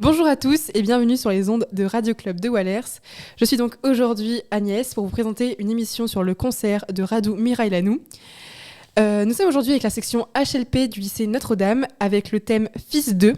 Bonjour à tous et bienvenue sur les ondes de Radio Club de Wallers. Je suis donc aujourd'hui Agnès pour vous présenter une émission sur le concert de Radu Mihaileanu. Nous sommes aujourd'hui avec la section HLP du lycée Notre-Dame avec le thème Fils d'eux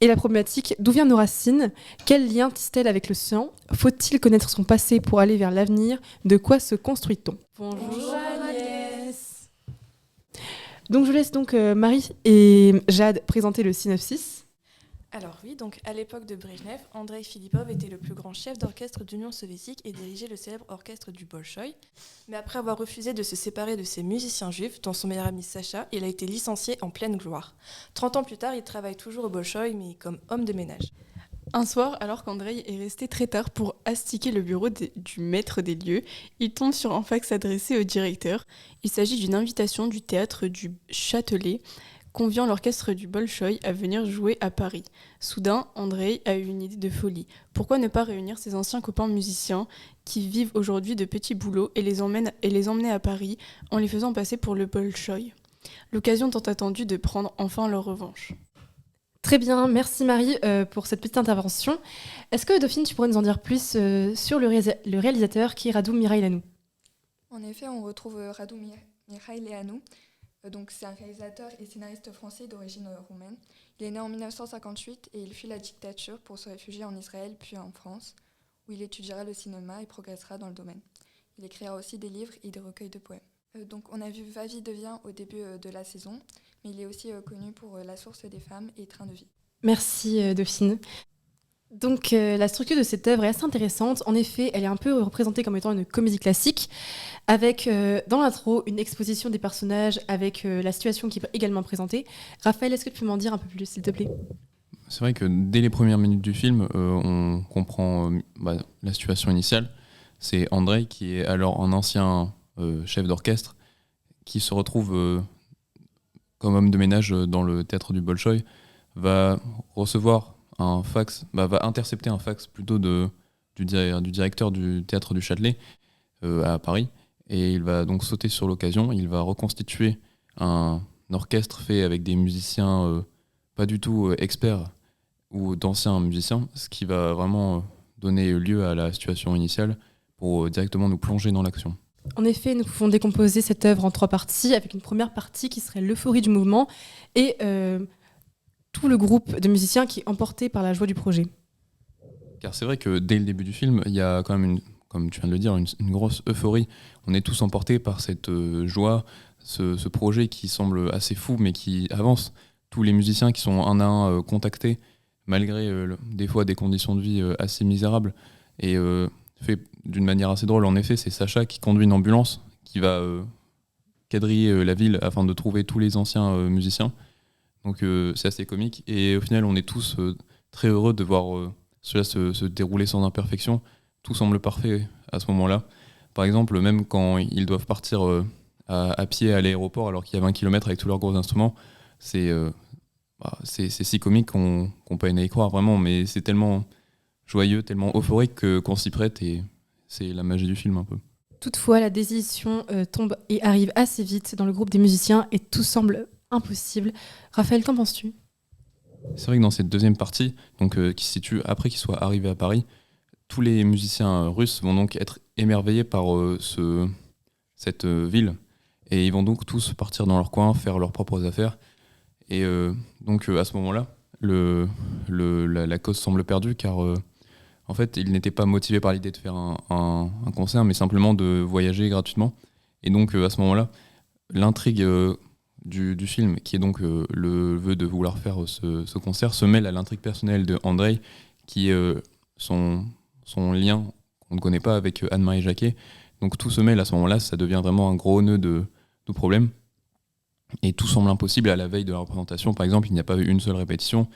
et la problématique d'où viennent nos racines, quel lien tisse-t-elle avec le sang, faut-il connaître son passé pour aller vers l'avenir, de quoi se construit-on? Bonjour Agnès. Donc je laisse donc Marie et Jade présenter le synopsis. Alors oui, donc à l'époque de Brejnev, Andrei Filipov était le plus grand chef d'orchestre d'Union soviétique et dirigeait le célèbre orchestre du Bolchoï. Mais après avoir refusé de se séparer de ses musiciens juifs, dont son meilleur ami Sacha, il a été licencié en pleine gloire. 30 ans plus tard, il travaille toujours au Bolchoï, mais comme homme de ménage. Un soir, alors qu'Andrei est resté très tard pour astiquer le bureau du maître des lieux, il tombe sur un fax adressé au directeur. Il s'agit d'une invitation du théâtre du Châtelet, conviant l'orchestre du Bolchoï à venir jouer à Paris. Soudain, Andrei a eu une idée de folie. Pourquoi ne pas réunir ses anciens copains musiciens qui vivent aujourd'hui de petits boulots et les emmener à Paris en les faisant passer pour le Bolchoï? L'occasion tant attendue de prendre enfin leur revanche. Très bien, merci Marie pour cette petite intervention. Est-ce que Dauphine, tu pourrais nous en dire plus sur le réalisateur qui est Radu Mihaileanu? En effet, on retrouve Radu Mihaileanu. Donc, c'est un réalisateur et scénariste français d'origine roumaine. Il est né en 1958 et il fuit la dictature pour se réfugier en Israël puis en France, où il étudiera le cinéma et progressera dans le domaine. Il écrira aussi des livres et des recueils de poèmes. Donc, on a vu Va vie devient au début de la saison, mais il est aussi connu pour La source des femmes et Train de vie. Merci Dauphine. Donc la structure de cette œuvre est assez intéressante. En effet, elle est un peu représentée comme étant une comédie classique, avec dans l'intro une exposition des personnages avec la situation qui est également présentée. Raphaël, est-ce que tu peux m'en dire un peu plus, s'il te plaît? C'est vrai que dès les premières minutes du film, on comprend la situation initiale. C'est Andrei qui est alors un ancien chef d'orchestre qui se retrouve comme homme de ménage dans le théâtre du Bolchoï, va recevoir un fax, va intercepter un fax plutôt du directeur du théâtre du Châtelet à Paris, et il va donc sauter sur l'occasion. Il va reconstituer un orchestre fait avec des musiciens pas du tout experts ou d'anciens musiciens, ce qui va vraiment donner lieu à la situation initiale pour directement nous plonger dans l'action. En effet, nous pouvons décomposer cette œuvre en 3 parties, avec une première partie qui serait l'euphorie du mouvement et tout le groupe de musiciens qui est emporté par la joie du projet. Car c'est vrai que dès le début du film, il y a quand même, comme tu viens de le dire, une grosse euphorie. On est tous emportés par cette joie, ce projet qui semble assez fou mais qui avance. Tous les musiciens qui sont un à un contactés, malgré des fois des conditions de vie assez misérables, et fait d'une manière assez drôle. En effet, c'est Sacha qui conduit une ambulance qui va quadriller la ville afin de trouver tous les anciens musiciens. Donc c'est assez comique, et au final on est tous très heureux de voir cela se dérouler sans imperfection. Tout semble parfait à ce moment-là. Par exemple, même quand ils doivent partir à pied à l'aéroport alors qu'il y a 20 km avec tous leurs gros instruments, c'est si comique qu'on peine à y croire vraiment, mais c'est tellement joyeux, tellement euphorique qu'on s'y prête, et c'est la magie du film un peu. Toutefois, la décision tombe et arrive assez vite dans le groupe des musiciens et tout semble impossible. Raphaël, qu'en penses-tu? C'est vrai que dans cette deuxième partie, donc, qui se situe après qu'ils soient arrivés à Paris, tous les musiciens russes vont donc être émerveillés par cette ville, et ils vont donc tous partir dans leur coin, faire leurs propres affaires. Et donc à ce moment-là, la cause semble perdue, car en fait, ils n'étaient pas motivés par l'idée de faire un concert, mais simplement de voyager gratuitement. Et donc à ce moment-là, l'intrigue du film, qui est donc le vœu de vouloir faire ce concert, se mêle à l'intrigue personnelle de Andrei, qui est son lien qu'on ne connaît pas avec Anne-Marie Jacquet. Donc tout se mêle à ce moment-là, ça devient vraiment un gros nœud de problème. Et tout semble impossible à la veille de la représentation. Par exemple, il n'y a pas eu une seule répétition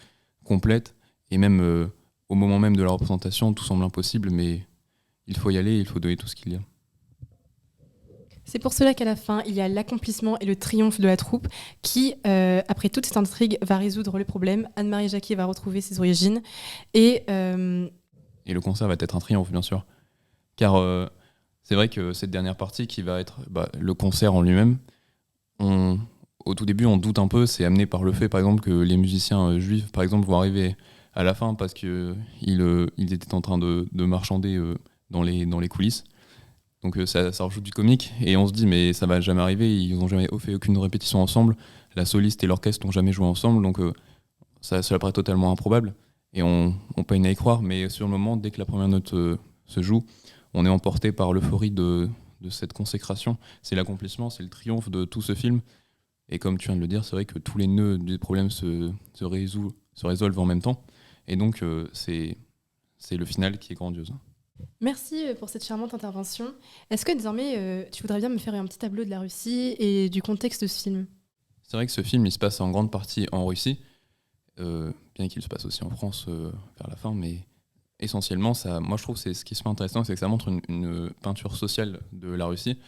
complète, et même au moment même de la représentation, tout semble impossible, mais il faut y aller, il faut donner tout ce qu'il y a. C'est pour cela qu'à la fin, il y a l'accomplissement et le triomphe de la troupe qui, après toute cette intrigue, va résoudre le problème. Anne-Marie Jacquet va retrouver ses origines. Et le concert va être un triomphe, bien sûr. Car c'est vrai que cette dernière partie, qui va être le concert en lui-même, au tout début, on doute un peu. C'est amené par le fait, par exemple, que les musiciens juifs, par exemple, vont arriver à la fin parce qu'ils étaient en train de marchander dans les coulisses. Donc ça rajoute du comique et on se dit mais ça va jamais arriver, ils n'ont jamais fait aucune répétition ensemble, la soliste et l'orchestre n'ont jamais joué ensemble, donc ça paraît totalement improbable et on peine à y croire, mais sur le moment, dès que la première note se joue, on est emporté par l'euphorie de cette consécration, c'est l'accomplissement, c'est le triomphe de tout ce film. Et comme tu viens de le dire, c'est vrai que tous les nœuds des problèmes se résolvent en même temps. Et donc, c'est le final qui est grandiose. Merci pour cette charmante intervention. Est-ce que désormais, tu voudrais bien me faire un petit tableau de la Russie et du contexte de ce film ? C'est vrai que ce film, il se passe en grande partie en Russie, bien qu'il se passe aussi en France vers la fin, mais essentiellement, moi je trouve que ce qui est super intéressant, c'est que ça montre une peinture sociale de la Russie,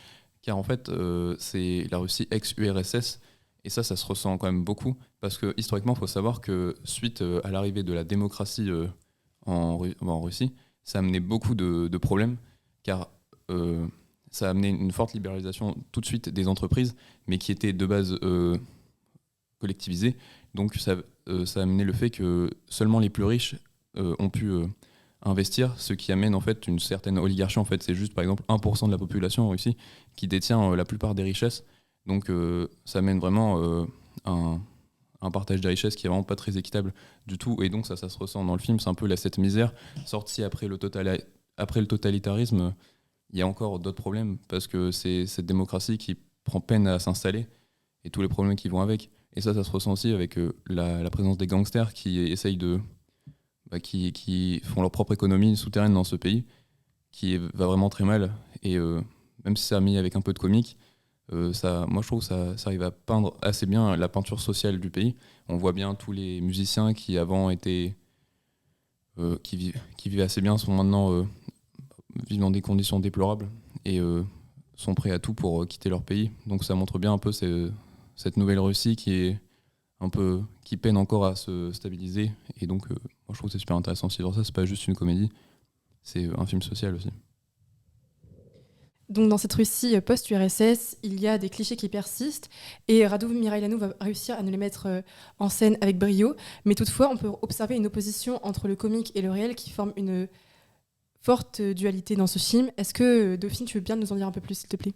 car en fait, c'est la Russie ex-URSS, et ça se ressent quand même beaucoup, parce que historiquement, il faut savoir que suite à l'arrivée de la démocratie en Russie, ça a amené beaucoup de problèmes, car ça a amené une forte libéralisation tout de suite des entreprises, mais qui étaient de base collectivisées. Donc ça a amené le fait que seulement les plus riches ont pu investir, ce qui amène en fait une certaine oligarchie. En fait, c'est juste par exemple 1% de la population en Russie qui détient la plupart des richesses. Donc ça amène vraiment un partage des richesses qui est vraiment pas très équitable du tout. Et donc ça se ressent dans le film. C'est un peu cette misère sortie après le totalitarisme. Il y a encore d'autres problèmes parce que c'est cette démocratie qui prend peine à s'installer et tous les problèmes qui vont avec. Et ça se ressent aussi avec la présence des gangsters qui essayent qui font leur propre économie souterraine dans ce pays, qui va vraiment très mal. Et même si ça a mis avec un peu de comique, moi je trouve que ça arrive à peindre assez bien la peinture sociale du pays. On voit bien tous les musiciens qui avant étaient qui vivaient assez bien sont maintenant vivent dans des conditions déplorables et sont prêts à tout pour quitter leur pays. Donc ça montre bien un peu cette nouvelle Russie qui peine encore à se stabiliser. Et donc moi je trouve que c'est super intéressant aussi. Ça, c'est pas juste une comédie, c'est un film social aussi. Donc dans cette Russie post-URSS, il y a des clichés qui persistent et Radu Mihailoiu va réussir à nous les mettre en scène avec brio. Mais toutefois, on peut observer une opposition entre le comique et le réel qui forme une forte dualité dans ce film. Est-ce que, Dauphine, tu veux bien nous en dire un peu plus, s'il te plaît ?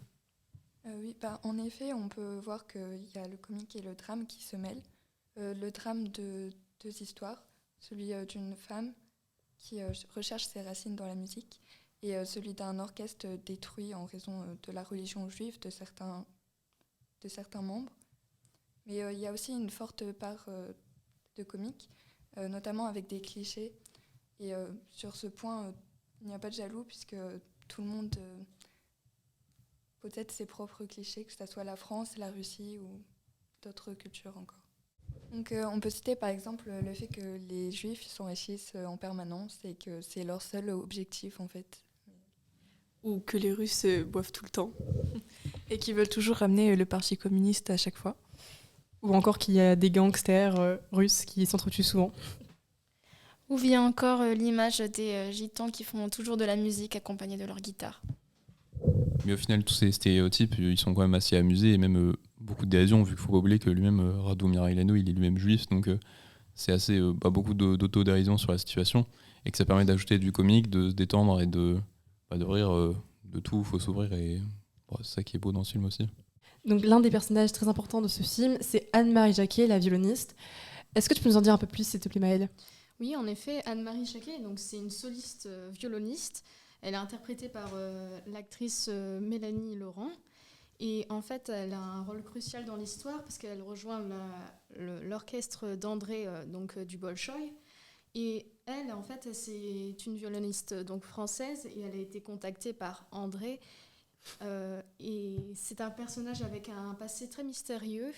Oui, en effet, on peut voir qu'il y a le comique et le drame qui se mêlent. Le drame de deux histoires, celui d'une femme qui recherche ses racines dans la musique et celui d'un orchestre détruit en raison de la religion juive de certains membres. Mais il y a aussi une forte part de comique, notamment avec des clichés. Et sur ce point, il n'y a pas de jaloux puisque tout le monde possède ses propres clichés, que ce soit la France, la Russie ou d'autres cultures encore. Donc on peut citer par exemple le fait que les Juifs s'enrichissent en permanence et que c'est leur seul objectif en fait. Ou que les Russes boivent tout le temps. Et qui veulent toujours ramener le parti communiste à chaque fois. Ou encore qu'il y a des gangsters russes qui s'entretuent souvent. Ou vient encore l'image des gitans qui font toujours de la musique accompagnée de leur guitare. Mais au final, tous ces stéréotypes, ils sont quand même assez amusés et même beaucoup de dérision, vu qu'il faut pas oublier que lui-même, Radu Mihailoiu, il est lui-même juif, donc c'est assez beaucoup d'autodérision sur la situation et que ça permet d'ajouter du comique, de se détendre et de rire de tout, il faut s'ouvrir et c'est ça qui est beau dans ce film aussi. Donc l'un des personnages très importants de ce film, c'est Anne-Marie Jacquet, la violoniste. Est-ce que tu peux nous en dire un peu plus, s'il te plaît, Maëlle ? Oui, en effet, Anne-Marie Jacquet, donc c'est une soliste violoniste. Elle est interprétée par l'actrice Mélanie Laurent. Et en fait, elle a un rôle crucial dans l'histoire parce qu'elle rejoint l'orchestre d'André du Bolchoï. Et elle, en fait, c'est une violoniste donc française et elle a été contactée par André. Et c'est un personnage avec un passé très mystérieux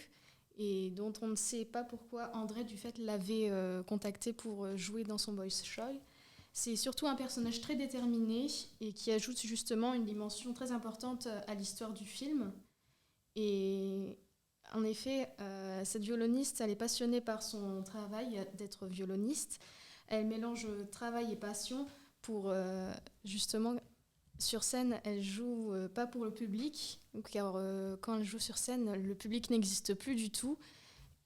et dont on ne sait pas pourquoi André, du fait, l'avait contacté pour jouer dans son Bolchoï. C'est surtout un personnage très déterminé et qui ajoute justement une dimension très importante à l'histoire du film. Et en effet, cette violoniste, elle est passionnée par son travail d'être violoniste. Elle mélange travail et passion pour justement, sur scène, elle joue pas pour le public, car quand elle joue sur scène, le public n'existe plus du tout.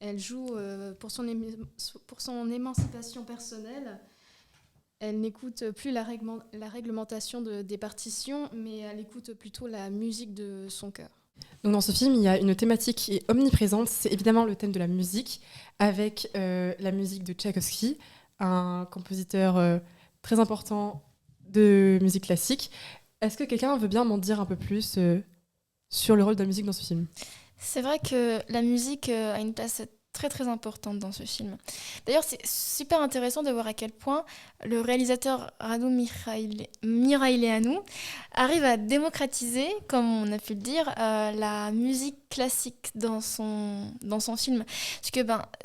Elle joue pour son émancipation personnelle. Elle n'écoute plus la réglementation des partitions, mais elle écoute plutôt la musique de son cœur. Donc dans ce film, il y a une thématique qui est omniprésente, c'est évidemment le thème de la musique, avec la musique de Tchaïkovski, un compositeur très important de musique classique. Est-ce que quelqu'un veut bien m'en dire un peu plus sur le rôle de la musique dans ce film ? C'est vrai que la musique a une place très très importante dans ce film. D'ailleurs, c'est super intéressant de voir à quel point le réalisateur Radu Mihaileanu arrive à démocratiser, comme on a pu le dire, la musique classique dans son film. Parce que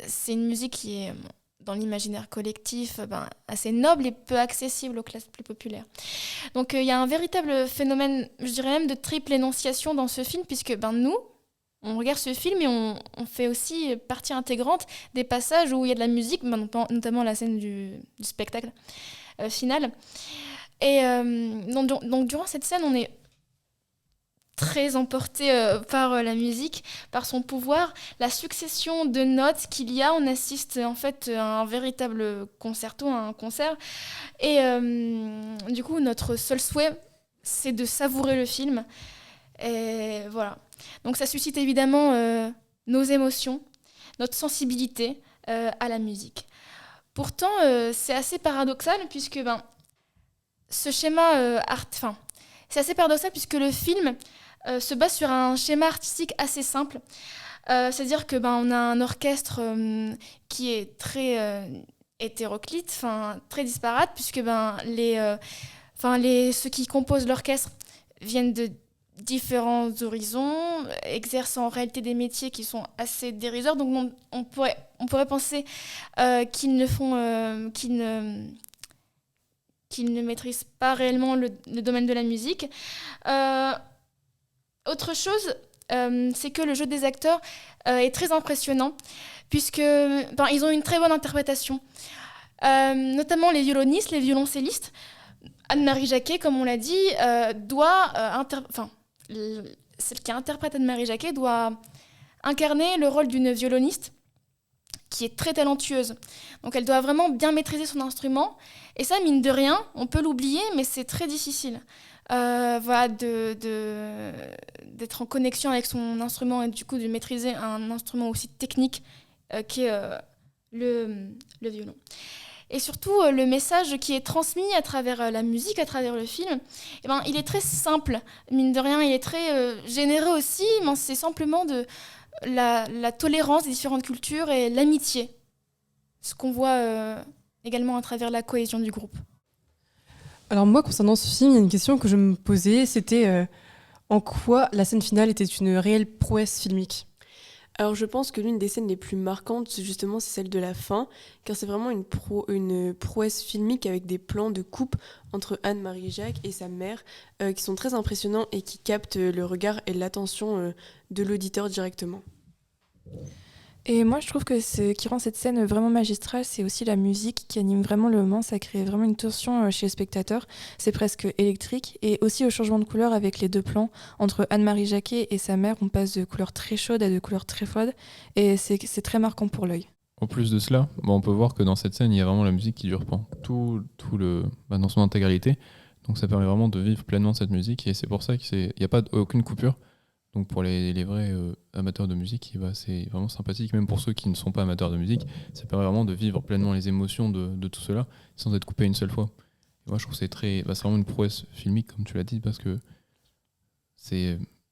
c'est une musique qui est dans l'imaginaire collectif assez noble et peu accessible aux classes plus populaires. Donc il y a un véritable phénomène, je dirais même de triple énonciation dans ce film, puisque nous, on regarde ce film et on fait aussi partie intégrante des passages où il y a de la musique, notamment la scène du spectacle final. Et donc durant cette scène, on est très emporté par la musique, par son pouvoir, la succession de notes qu'il y a. On assiste en fait à un véritable concerto, à un concert. Et du coup, notre seul souhait, c'est de savourer le film. Et voilà. Donc ça suscite évidemment nos émotions, notre sensibilité à la musique. Pourtant, c'est assez paradoxal puisque ce schéma c'est assez paradoxal puisque le film se base sur un schéma artistique assez simple. C'est-à-dire que on a un orchestre qui est très hétéroclite, très disparate, puisque ceux qui composent l'orchestre viennent de différents horizons, exercent en réalité des métiers qui sont assez dérisoires. Donc on pourrait penser qu'ils ne maîtrisent pas réellement le domaine de la musique. Autre chose, c'est que le jeu des acteurs est très impressionnant, puisque ils ont une très bonne interprétation. Notamment les violonistes, les violoncellistes. Anne-Marie Jacquet, comme on l'a dit, celle qui interprète Anne-Marie Jacquet doit incarner le rôle d'une violoniste qui est très talentueuse. Donc elle doit vraiment bien maîtriser son instrument. Et ça, mine de rien, on peut l'oublier, mais c'est très difficile. D'être en connexion avec son instrument et du coup de maîtriser un instrument aussi technique qui est le violon. Et surtout, le message qui est transmis à travers la musique, à travers le film, il est très simple. Mine de rien, il est très généreux aussi. C'est simplement de la tolérance des différentes cultures et l'amitié. Ce qu'on voit également à travers la cohésion du groupe. Alors moi, concernant ce film, il y a une question que je me posais, c'était en quoi la scène finale était une réelle prouesse filmique ? Alors je pense que l'une des scènes les plus marquantes, justement, c'est celle de la fin, car c'est vraiment une prouesse filmique avec des plans de coupe entre Anne-Marie Jacques et sa mère, qui sont très impressionnants et qui captent le regard et l'attention de l'auditeur directement. Et moi, je trouve que ce qui rend cette scène vraiment magistrale, c'est aussi la musique qui anime vraiment le moment. Ça crée vraiment une tension chez le spectateur. C'est presque électrique. Et aussi au changement de couleur avec les deux plans entre Anne-Marie Jacquet et sa mère, on passe de couleurs très chaudes à de couleurs très froides. Et c'est très marquant pour l'œil. En plus de cela, on peut voir que dans cette scène, il y a vraiment la musique qui dure pendant dans son intégralité. Donc ça permet vraiment de vivre pleinement cette musique. Et c'est pour ça qu'il n'y a pas aucune coupure. Donc pour les vrais amateurs de musique, c'est vraiment sympathique. Même pour ceux qui ne sont pas amateurs de musique, ça permet vraiment de vivre pleinement les émotions de tout cela sans être coupé une seule fois. Et moi je trouve que c'est vraiment une prouesse filmique, comme tu l'as dit, parce que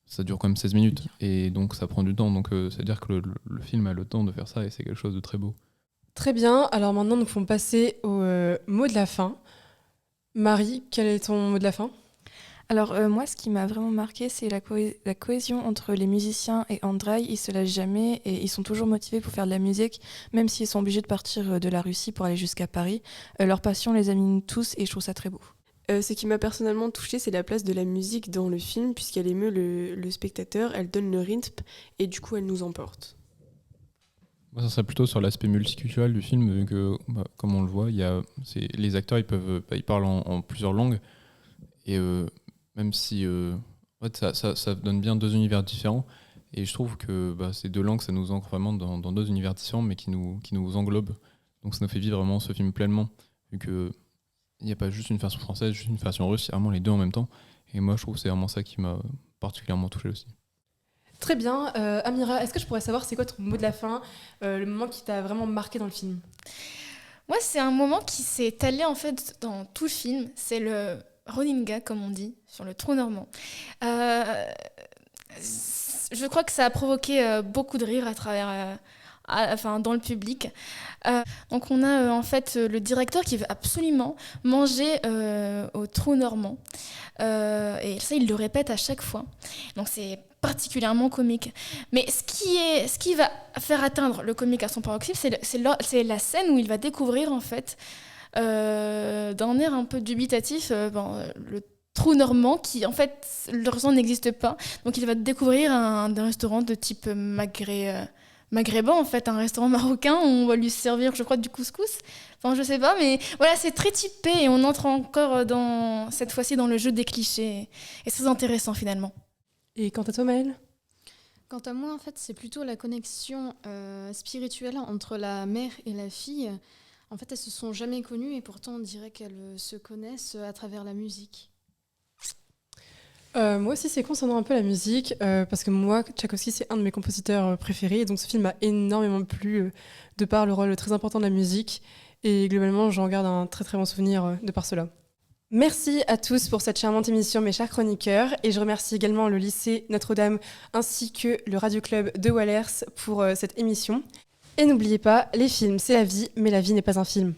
ça dure quand même 16 minutes. Et donc ça prend du temps. Donc c'est-à-dire que le film a le temps de faire ça et c'est quelque chose de très beau. Très bien. Alors maintenant, nous pouvons passer au mot de la fin. Marie, quel est ton mot de la fin ? Alors moi, ce qui m'a vraiment marqué, c'est la cohésion entre les musiciens et Andreï. Ils se lâchent jamais et ils sont toujours motivés pour faire de la musique, même s'ils sont obligés de partir de la Russie pour aller jusqu'à Paris. Leur passion les anime tous et je trouve ça très beau. Ce qui m'a personnellement touchée, c'est la place de la musique dans le film, puisqu'elle émeut le spectateur, elle donne le rythme et du coup elle nous emporte. Moi, ça serait plutôt sur l'aspect multiculturel du film, vu que, comme on le voit, les acteurs ils parlent en plusieurs langues. Et même si ça donne bien deux univers différents, Et je trouve que ces deux langues, ça nous ancre vraiment dans deux univers différents, mais qui nous englobent. Donc ça nous fait vivre vraiment ce film pleinement, vu qu'il n'y a pas juste une version française, juste une version russe, il y a vraiment les deux en même temps. Et moi, je trouve que c'est vraiment ça qui m'a particulièrement touché aussi. Très bien. Amira, est-ce que je pourrais savoir c'est quoi ton mot de la fin, le moment qui t'a vraiment marqué dans le film? Moi, c'est un moment qui s'est étalé en fait dans tout le film. C'est le running gag, comme on dit, sur le trou normand. Je crois que ça a provoqué beaucoup de rire à travers, dans le public. Donc on a en fait le directeur qui veut absolument manger au trou normand. Et ça, il le répète à chaque fois. Donc c'est particulièrement comique. Mais ce qui va faire atteindre le comique à son paroxysme, c'est la scène où il va découvrir en fait, d'un air un peu dubitatif, le trou normand qui en fait leur sang n'existe pas. Donc il va découvrir un restaurant de type maghrébin en fait, un restaurant marocain où on va lui servir, je crois, du couscous. Enfin, je sais pas, mais voilà, c'est très typé et on entre encore cette fois-ci dans le jeu des clichés. Et c'est très intéressant finalement. Et quant à toi, Maëlle? Quant à moi, en fait, c'est plutôt la connexion spirituelle entre la mère et la fille. En fait, elles se sont jamais connues et pourtant on dirait qu'elles se connaissent à travers la musique. Moi aussi, c'est concernant un peu la musique, parce que moi, Tchaïkovski, c'est un de mes compositeurs préférés, et donc ce film m'a énormément plu, de par le rôle très important de la musique, et globalement, j'en garde un très très bon souvenir de par cela. Merci à tous pour cette charmante émission, mes chers chroniqueurs, et je remercie également le lycée Notre-Dame ainsi que le Radio Club de Wallers pour cette émission. Et n'oubliez pas, les films, c'est la vie, mais la vie n'est pas un film.